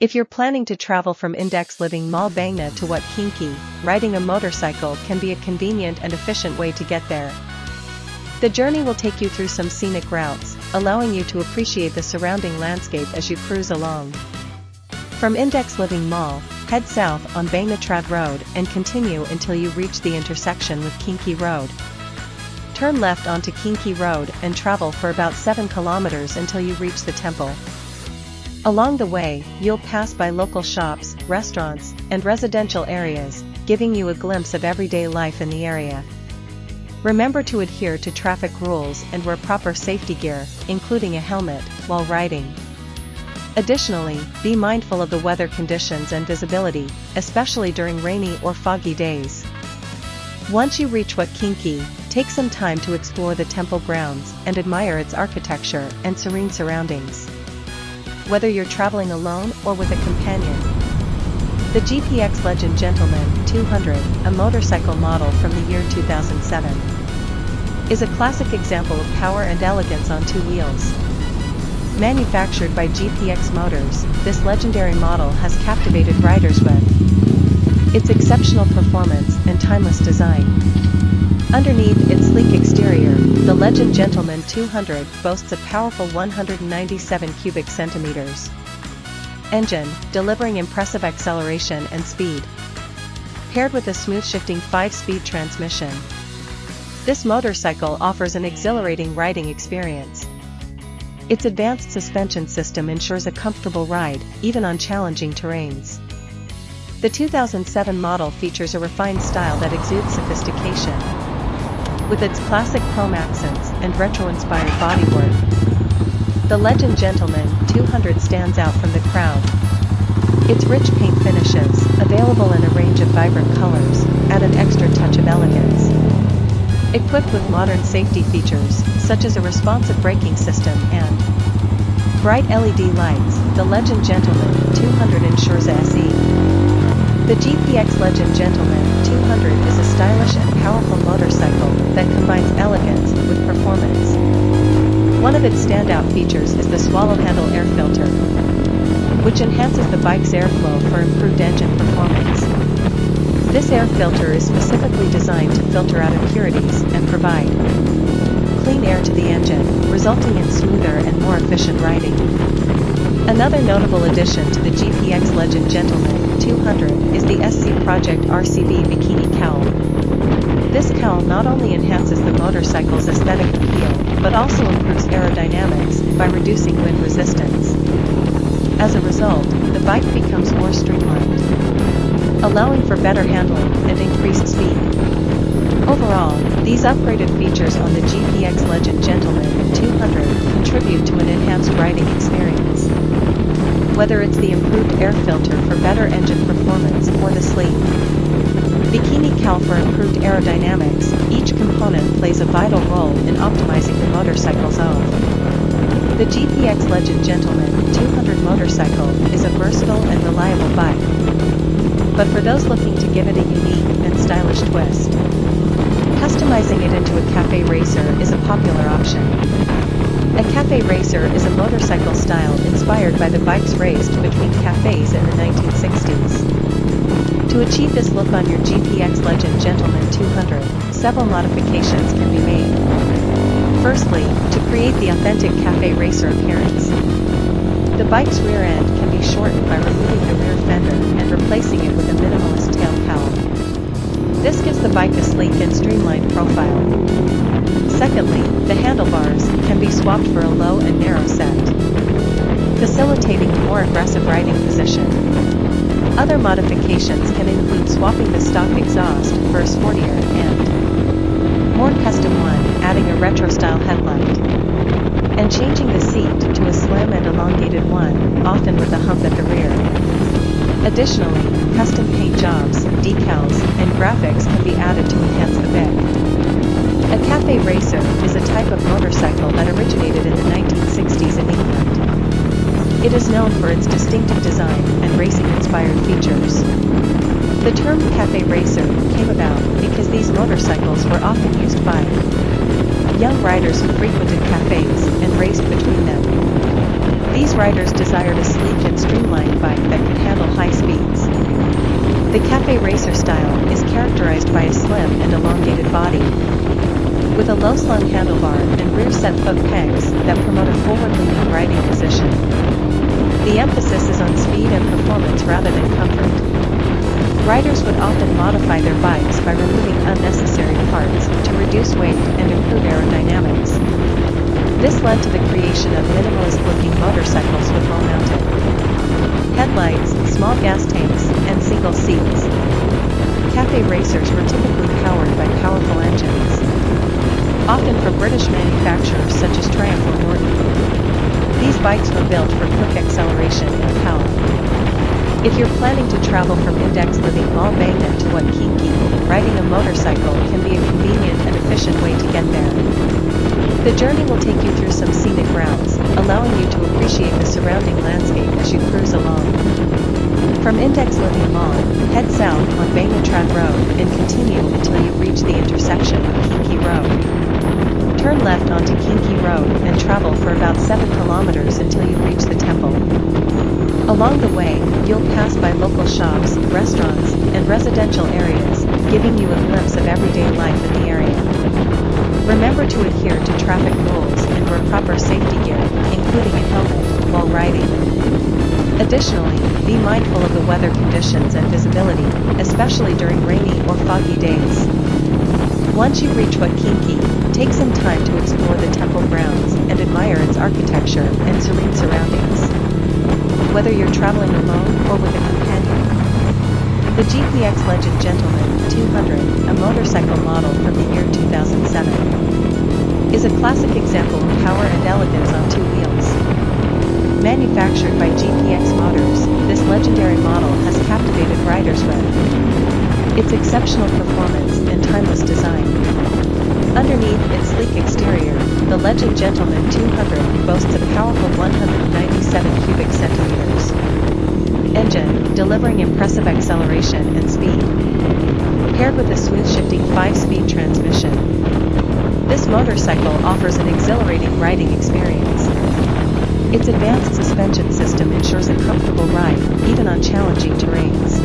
If you're planning to travel from Index Living Mall Bangna to Wat KINGKAEW, riding a motorcycle can be a convenient and efficient way to get there. The journey will take you through some scenic routes, allowing you to appreciate the surrounding landscape as you cruise along. From Index Living Mall, head south on Bangna Trad Road and continue until you reach the intersection with KINGKAEW Road. Turn left onto KINGKAEW Road and travel for about 7 kilometers until you reach the temple. Along the way, you'll pass by local shops, restaurants, and residential areas, giving you a glimpse of everyday life in the area. Remember to adhere to traffic rules and wear proper safety gear, including a helmet, while riding. Additionally, be mindful of the weather conditions and visibility, especially during rainy or foggy days. Once you reach Wat KINGKAEW, take some time to explore the temple grounds and admire its architecture and serene surroundings. Whether you're traveling alone or with a companion. The GPX Legend Gentleman 200, a motorcycle model from the year 2007, is a classic example of power and elegance on two wheels. Manufactured by GPX Motors, this legendary model has captivated riders with its exceptional performance and timeless design. Underneath its sleek exterior, the Legend Gentleman 200 boasts a powerful 197 cubic centimeters engine, delivering impressive acceleration and speed. Paired with a smooth-shifting 5-speed transmission, this motorcycle offers an exhilarating riding experience. Its advanced suspension system ensures a comfortable ride, even on challenging terrains. The 2007 model features a refined style that exudes sophistication. With its classic chrome accents and retro-inspired bodywork, the Legend Gentleman 200 stands out from the crowd. Its rich paint finishes, available in a range of vibrant colors, add an extra touch of elegance. Equipped with modern safety features, such as a responsive braking system and bright LED lights, the Legend Gentleman 200 ensures a SE. The GPX Legend Gentleman 200 is a stylish and powerful motorcycle that combines elegance with performance. One of its standout features is the swallow handle air filter, which enhances the bike's airflow for improved engine performance. This air filter is specifically designed to filter out impurities and provide clean air to the engine, resulting in smoother and more efficient riding. Another notable addition to the GPX Legend Gentleman 200 is the SC Project RCB Bikini Cowl. This cowl not only enhances the motorcycle's aesthetic appeal, but also improves aerodynamics by reducing wind resistance. As a result, the bike becomes more streamlined, allowing for better handling and increased speed. Overall, these upgraded features on the GPX Legend Gentleman 200 contribute to an enhanced riding experience. Whether it's the improved air filter for better engine performance or the sleek bikini cowl for improved aerodynamics, each component plays a vital role in optimizing the motorcycle's own. The GPX Legend Gentleman 200 motorcycle is a versatile and reliable bike. But for those looking to give it a unique and stylish twist, customizing it into a cafe racer is a popular option. A cafe racer is a motorcycle style inspired by the bikes raced between cafes in the 1960s. To achieve this look on your GPX Legend Gentleman 200, several modifications can be made. Firstly, to create the authentic cafe racer appearance, the bike's rear end can be shortened by removing the rear fender and replacing it with a minimalist tail cowl. This gives the bike a sleek and streamlined profile. Secondly, the handlebars can be swapped for a low and narrow set, facilitating a more aggressive riding position. Other modifications can include swapping the stock exhaust for a sportier and more custom one, adding a retro-style headlight, and changing the seat to a slim and elongated one, often with a hump at the rear. Additionally, custom paint jobs, decals, and graphics can be added to enhance the bit. A cafe racer is a type of motorcycle that originated in the 1960s in England. It is known for its distinctive design and racing-inspired features. The term cafe racer came about because these motorcycles were often used by young riders who frequented cafes and raced between them. These riders desired a sleek and streamlined bike that The cafe racer style is characterized by a slim and elongated body, with a low-slung handlebar and rear-set foot pegs that promote a forward-leaning riding position. The emphasis is on speed and performance rather than comfort. Riders would often modify their bikes by removing unnecessary parts to reduce weight and improve aerodynamics. This led to the creation of minimalist-looking motorcycles with wall-mounted headlights, small gas tanks, and single seats. Cafe racers were typically powered by powerful engines, often from British manufacturers such as Triumph or Norton. These bikes were built for quick acceleration and power. If you're planning to travel from index living Mall Bagna to Wat Kinki, riding a motorcycle can be a convenient and efficient way to get there. The journey will take you through some scenic routes, allowing you to appreciate the surrounding landscape as you cruise along. From Index Living Mall, head south on Bagnatrat Road and continue until you reach the intersection with Kinki Road. Turn left onto Kinki Road and travel for about 7 kilometers until you reach the temple. Along the way, you'll pass by local shops, restaurants, and residential areas, giving you a glimpse of everyday life in the area. Remember to adhere to traffic rules and wear proper safety gear, including a helmet, while riding. Additionally, be mindful of the weather conditions and visibility, especially during rainy or foggy days. Once you reach Wat Kinki, take some time to explore the temple grounds and admire its architecture and serene surroundings. Whether you're traveling alone or with a companion. The GPX Legend Gentleman 200, a motorcycle model from the year 2007, is a classic example of power and elegance on two wheels. Manufactured by GPX Motors, this legendary model has captivated riders with its exceptional performance and timeless design. Underneath its sleek exterior, the Legend Gentleman 200 boasts a powerful 197 cubic centimeters engine, delivering impressive acceleration and speed. Paired with a smooth-shifting 5-speed transmission, this motorcycle offers an exhilarating riding experience. Its advanced suspension system ensures a comfortable ride, even on challenging terrains.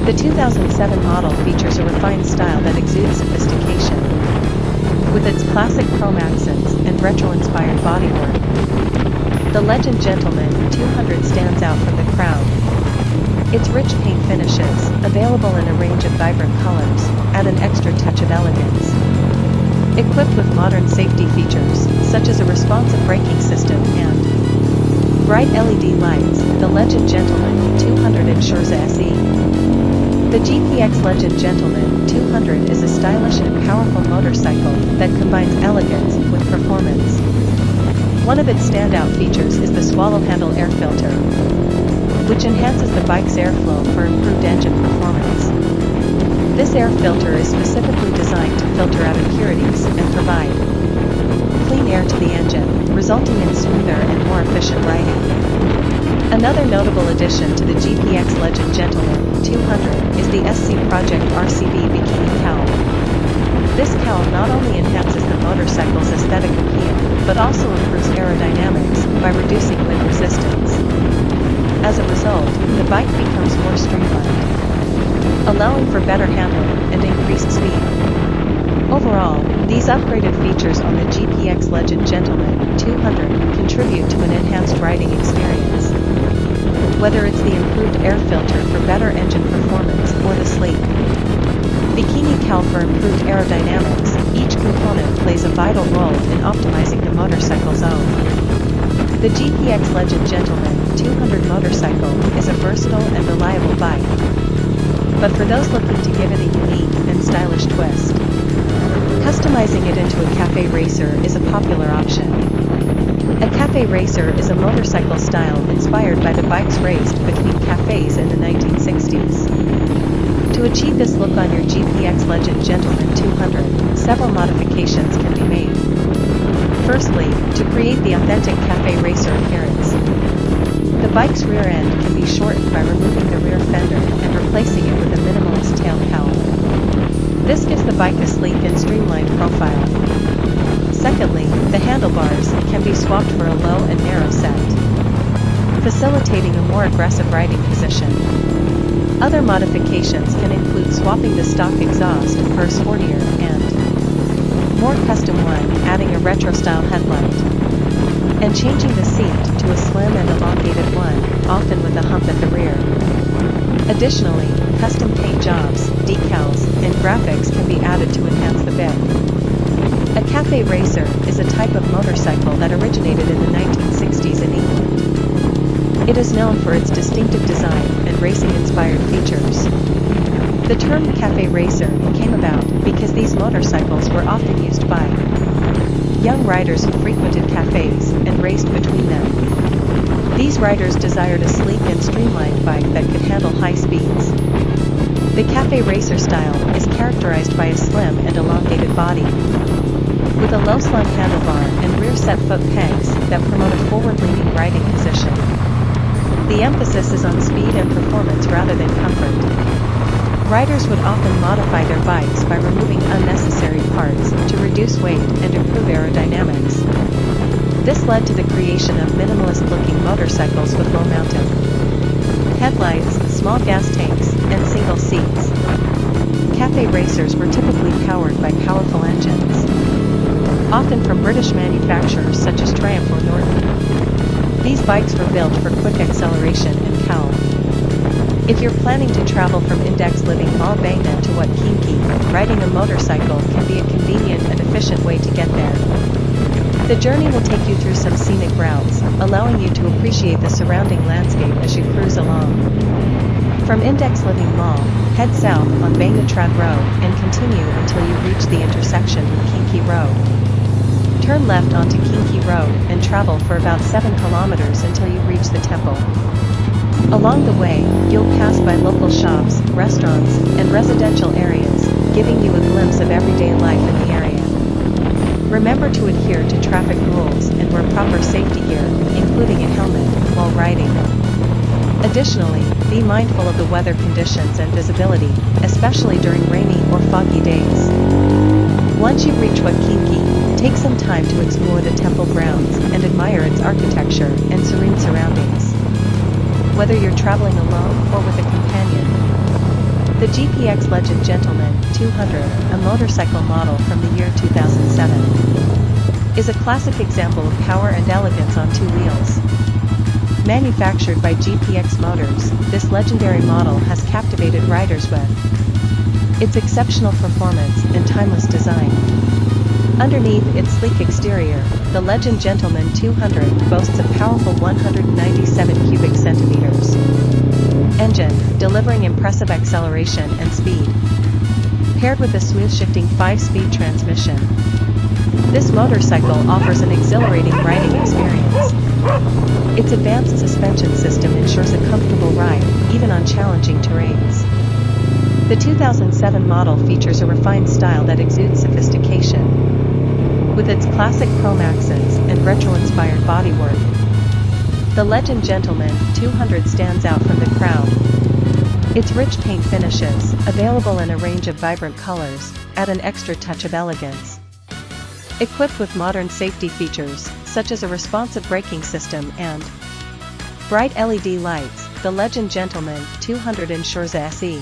The 2007 model features a refined style that exudes sophistication, with its classic chrome accents and retro-inspired bodywork. The Legend Gentleman 200 stands out from the crowd. Its rich paint finishes, available in a range of vibrant colors, add an extra touch of elegance. Equipped with modern safety features, such as a responsive braking system and bright LED lights, the Legend Gentleman 200 ensures a SE. The GPX Legend Gentleman 200 is a stylish and powerful motorcycle that combines elegance with performance. One of its standout features is the swallow handle air filter, which enhances the bike's airflow for improved engine performance. This air filter is specifically designed to filter out impurities and provide clean air to the engine, resulting in smoother and more efficient riding. Another notable addition to the GPX Legend Gentleman 200 is the SC Project RCB Bikini Cowl. This cowl not only enhances the motorcycle's aesthetic appeal, but also improves aerodynamics by reducing wind resistance. As a result, the bike becomes more streamlined, allowing for better handling and increased speed. Overall, these upgraded features on the GPX Legend Gentleman 200 contribute to an enhanced riding experience. Whether it's the improved air filter for better engine performance or the sleek Bikini Cowl for improved aerodynamics, each component plays a vital role in optimizing the motorcycle's own. The GPX Legend Gentleman 200 motorcycle is a versatile and reliable bike, but for those looking to give it a unique and stylish twist, customizing it into a cafe racer is a popular option. A cafe racer is a motorcycle style inspired by the bikes raced between cafes in the 1960s. To achieve this look on your GPX Legend Gentleman 200, several modifications can be made. Firstly, to create the authentic cafe racer appearance, the bike's rear end can be shortened by removing the rear fender and replacing it with a minimalist tail cowl. This gives the bike a sleek and streamlined profile. Secondly, the handlebars can be swapped for a low and narrow set, facilitating a more aggressive riding position. Other modifications can include swapping the stock exhaust for a sportier and more custom one, adding a retro-style headlight, and changing the seat to a slim and elongated one, often with a hump at the rear. Additionally, custom paint jobs, decals, and graphics can be added to enhance the bit. A cafe racer is a type of motorcycle that originated in the 1960s in England. It is known for its distinctive design and racing-inspired features. The term cafe racer came about because these motorcycles were often used by young riders who frequented cafes and raced between them. These riders desired a sleek and streamlined bike that could handle high speeds. The cafe racer style is characterized by a slim and elongated body, with a low slung handlebar and rear set foot pegs that promote a forward-leaning riding position. The emphasis is on speed and performance rather than comfort. Riders would often modify their bikes by removing unnecessary parts to reduce weight and improve aerodynamics. This led to the creation of minimalist-looking motorcycles with low mounted headlights, small gas tanks, and single seats. Cafe racers were typically powered by powerful engines, often from British manufacturers such as Triumph or Norton. These bikes were built for quick acceleration and Cowl. If you're planning to travel from Index Living Mall Bangna to Wat KINGKAEW, riding a motorcycle can be a convenient and efficient way to get there. The journey will take you through some scenic routes, allowing you to appreciate the surrounding landscape as you cruise along. From Index Living Mall, head south on Bangna Trad Road and continue until you reach the intersection with KINGKAEW Road. Turn left onto KINGKAEW Road and travel for about 7 kilometers until you reach the temple. Along the way, you'll pass by local shops, restaurants, and residential areas, giving you a glimpse of everyday life in the area. Remember to adhere to traffic rules and wear proper safety gear, including a helmet, while riding. Additionally, be mindful of the weather conditions and visibility, especially during rainy or foggy days. Once you reach Wat KINGKAEW, take some time to explore the temple grounds and admire its architecture and serene surroundings. Whether you're traveling alone or with a companion. The GPX Legend Gentleman 200, a motorcycle model from the year 2007, is a classic example of power and elegance on 2 wheels. Manufactured by GPX Motors, this legendary model has captivated riders with its exceptional performance and timeless design. Underneath its sleek exterior, the Legend Gentleman 200 boasts a powerful 197 cubic centimeters engine, delivering impressive acceleration and speed. Paired with a smooth-shifting 5-speed transmission, this motorcycle offers an exhilarating riding experience. Its advanced suspension system ensures a comfortable ride, even on challenging terrains. The 2007 model features a refined style that exudes sophistication. With its classic chrome accents and retro-inspired bodywork, the Legend Gentleman 200 stands out from the crowd. Its rich paint finishes, available in a range of vibrant colors, add an extra touch of elegance. Equipped with modern safety features, such as a responsive braking system and bright LED lights, the Legend Gentleman 200 ensures a SE.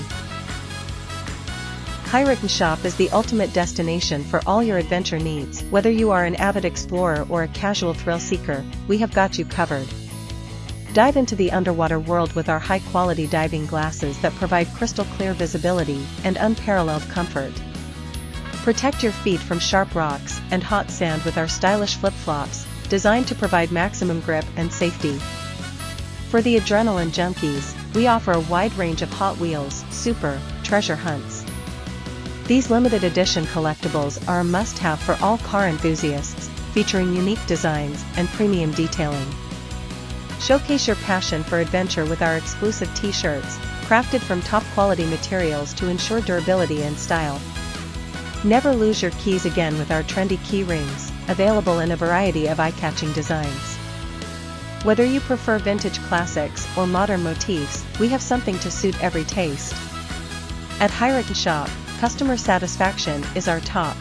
Hirockn Shop is the ultimate destination for all your adventure needs. Whether you are an avid explorer or a casual thrill seeker, we have got you covered. Dive into the underwater world with our high-quality diving glasses that provide crystal-clear visibility and unparalleled comfort. Protect your feet from sharp rocks and hot sand with our stylish flip-flops, designed to provide maximum grip and safety. For the adrenaline junkies, we offer a wide range of Hot Wheels, Super, treasure hunts. These limited edition collectibles are a must-have for all car enthusiasts, featuring unique designs and premium detailing. Showcase your passion for adventure with our exclusive t-shirts, crafted from top-quality materials to ensure durability and style. Never lose your keys again with our trendy key rings, available in a variety of eye-catching designs. Whether you prefer vintage classics or modern motifs, we have something to suit every taste. At Hirockn Shop, customer satisfaction is our top